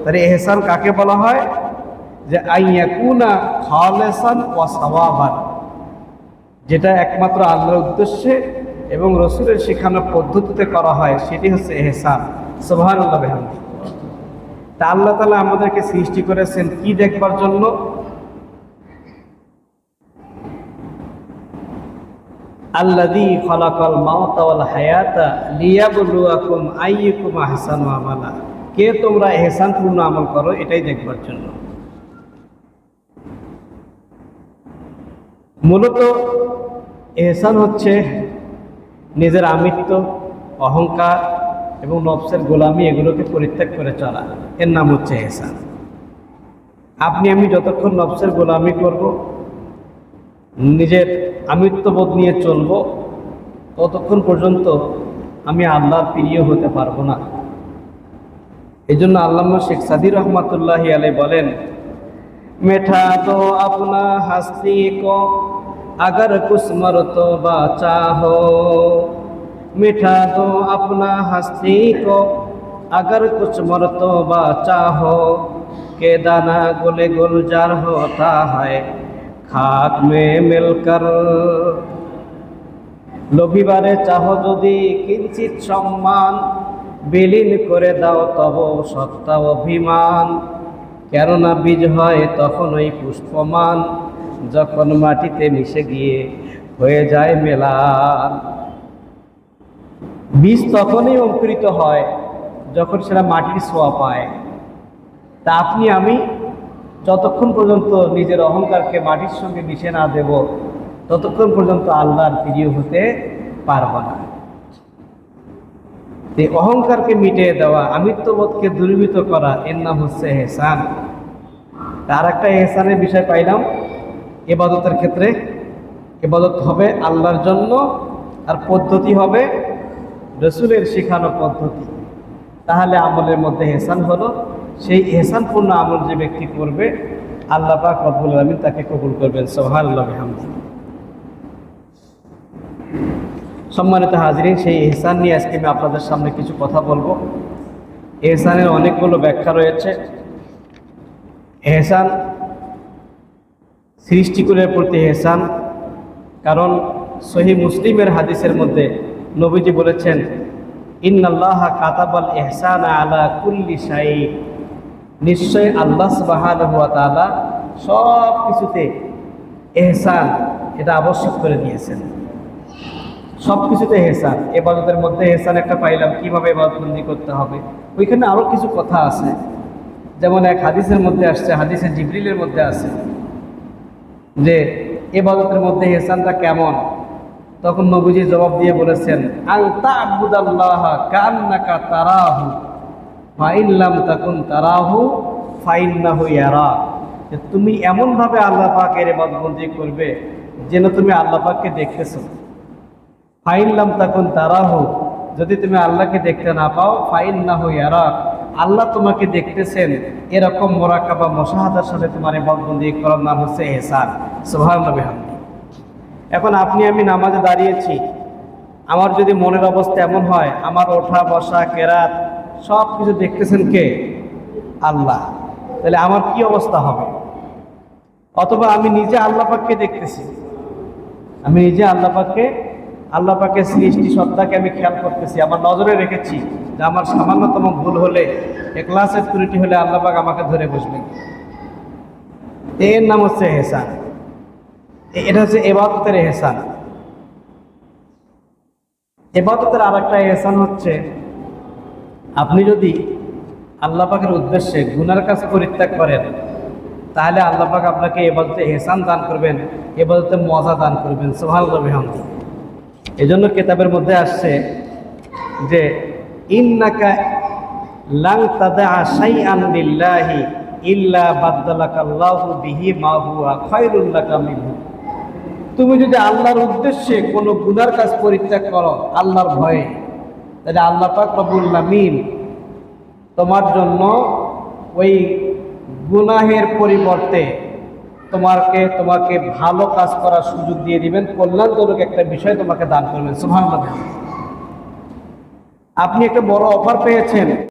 তাহলে এহসান কাকে বলা হয়? যে আইয়াকুনা খালিসান ওয়া সাওয়াবান, যেটা একমাত্র আল্লাহর উদ্দেশ্যে এবং রসুলের শেখানো পদ্ধতিতে করা হয়, সেটি হচ্ছে এহসান। সুবহানাল্লাহ বিহামদিহি। তা আল্লাহ তাআলা আমাদেরকে সৃষ্টি করেছেন কি দেখবার জন্য? আল্লাযী খালাকাল মাউতা ওয়াল হায়াতা লিয়াবলুয়াকুম আইয়ুকুম আহসানু আমালা। কে তোমরা এহসানপূর্ণ আমল করো, এটাই দেখবার জন্য। মূলত এহসান হচ্ছে নিজের আমিত্ব, অহংকার এবং নফসের গোলামি, এগুলোকে পরিত্যাগ করে চলা, এর নাম হচ্ছে এহসান। আপনি আমি যতক্ষণ নফসের গোলামি করব, নিজের আমিত্ববোধ নিয়ে চলব, ততক্ষণ পর্যন্ত আমি আল্লাহর প্রিয় হতে পারবো না। এই জন্য আল্লামা শেখ সাদী রহমাতুল্লাহি আলাইহি বলেন, মেঠা তো আপনা হাস্তি কো अगर कुछ मर्तबा चाहो, मिठा दो अपना हस्ती को अगर कुछ मर्तबा चाहो, के दाना गुले गुलजार होता है खाक में मिलकर। लोभिबारे चाहो यदि किंचित सम्मान, বিলীন করে দাও তব সত্তা অভিমান। কেননা বীজ হয় তখনই পুষ্পমান, যখন মাটিতে মিশে গিয়ে হয়ে যায় মেলান। বীজ তখনই অঙ্কুরিত হয় যখন সেটা মাটির ছোঁয়া পায়। তা আপনি আমি যতক্ষণ পর্যন্ত নিজের অহংকারকে মাটির সঙ্গে মিশে না দেব, ততক্ষণ পর্যন্ত আল্লাহর প্রিয় হতে পারব না। এই অহংকারকে মিটিয়ে দেওয়া, আমিত্ববোধকে দূরীভূত করা, এর নাম হচ্ছে এহসান। তার একটা এহসানের বিষয় পাইলাম, ইবাদতের ক্ষেত্রে ইবাদত হবে আল্লাহর জন্য, আর পদ্ধতি হবে রসুলের শেখানো পদ্ধতি। তাহলে আমলের মধ্যে এহসান হলো। সেই এহসানপূর্ণ আমল যে ব্যক্তি করবে, আল্লাহ পাক রব্বুল আলামিন তাকে কবুল করবেন। সুবহানাল্লাহ বিহামদিহি। সম্মানিত হাজিরিন, সেই এহসান নিয়ে আজকে আমি আপনাদের সামনে কিছু কথা বলবো। এহসানের অনেকগুলো ব্যাখ্যা রয়েছে। এহসান সৃষ্টিকুলের প্রতি এহসান, কারণ সহিহ মুসলিমের হাদিসের মধ্যে নবীজি বলেছেন, ইন্নাল্লাহা কাতাবাল ইহসানা আলা কুল্লি শাই, নিশ্চয় আল্লাহ সুবহানাহু ওয়া তাআলা সব কিছুতে এহসান এটা আবশ্যক করে দিয়েছেন। সব কিছুতে এহসান। ইবাদতের মধ্যে এহসান একটা পাইলাম, কিভাবে ইবাদতবন্দি করতে হবে। ওইখানে আরও কিছু কথা আছে, যেমন এক হাদিসের মধ্যে আসছে, হাদিসে জিবরিলের মধ্যে আছে যে ইবাদতের মধ্যে এহসানটা কেমন। তখন নবীজি জবাব দিয়ে বলেছেন, আন তা'বুদাল্লাহা কান্নাকা তারাহু ফাইন লাম তাকুন তারাহু ফাইন্নাহু ইয়ারা। যে তুমি এমনভাবে আল্লাহ পাকের ইবাদতবন্দি করবে যেন তুমি আল্লাহ পাককে দেখতেছো। ফাইন লাম তাকুন তারাহু, যদি তুমি আল্লাহকে দেখতে না পাও, ফাইন্নাহু ইয়ারা, আল্লাহ তোমাকে দেখতেছেন। এরকম মুরাকাবা মুশাহাদার সাথে তোমার ইবাদতবন্দি করার নাম হচ্ছে ইহসান। সুবহানাল্লাহ বিহামদিহি। এখন আপনি আমি নামাজে দাঁড়িয়েছি, আমার যদি মনের অবস্থা এমন হয়, আমার ওঠা বসা কেরাত সব কিছু দেখতেছেন কে? আল্লাহ। তাহলে আমার কি অবস্থা হবে? অথবা আমি নিজে আল্লাহ পাককে দেখতেছি, আমি নিজে আল্লাহ পাকের সৃষ্টি সত্তাকে আমি খেয়াল করতেছি, আমার নজরে রেখেছি যে আমার সামান্যতম ভুল হলে, ইখলাসের ত্রুটি হলে আল্লাহ পাক আমাকে ধরে বসবেন। এর নাম হচ্ছে এহসান। এটা হচ্ছে ইবাদতের এহসান। ইবাদতের আর একটা এহসান হচ্ছে, আপনি যদি আল্লাহ পাকের উদ্দেশ্যে গুনার কাজ পরিত্যাগ করেন, তাহলে আল্লাহ পাক আপনাকে ইবাদতে এহসান দান করবেন, ইবাদতে মজা দান করবেন। সুবহানাল্লাহ বিহামদিহি। এজন্য কিতাবের মধ্যে আসছে যে ইন্নাকা লান তাদা শাইআন লিল্লাহি ইল্লা বাদদালাকাল্লাহু বিহি মা হুয়া খায়রুল লাকা মিনহু। তুমি যদি আল্লাহর উদ্দেশ্যে কোনো গুনার কাজ পরিত্যাগ করো আল্লাহর ভয়ে, তাহলে আল্লাহ পাক রব্বুল আলামিন তোমার জন্য ওই গুনাহের পরিবর্তে তোমাকে ভালো কাজ করার সুযোগ দিয়ে দিবেন, কল্যাণজনক একটা বিষয় তোমাকে দান করবেন। সুবহানাল্লাহ। আপনি একটা বড় অফার পেয়েছেন,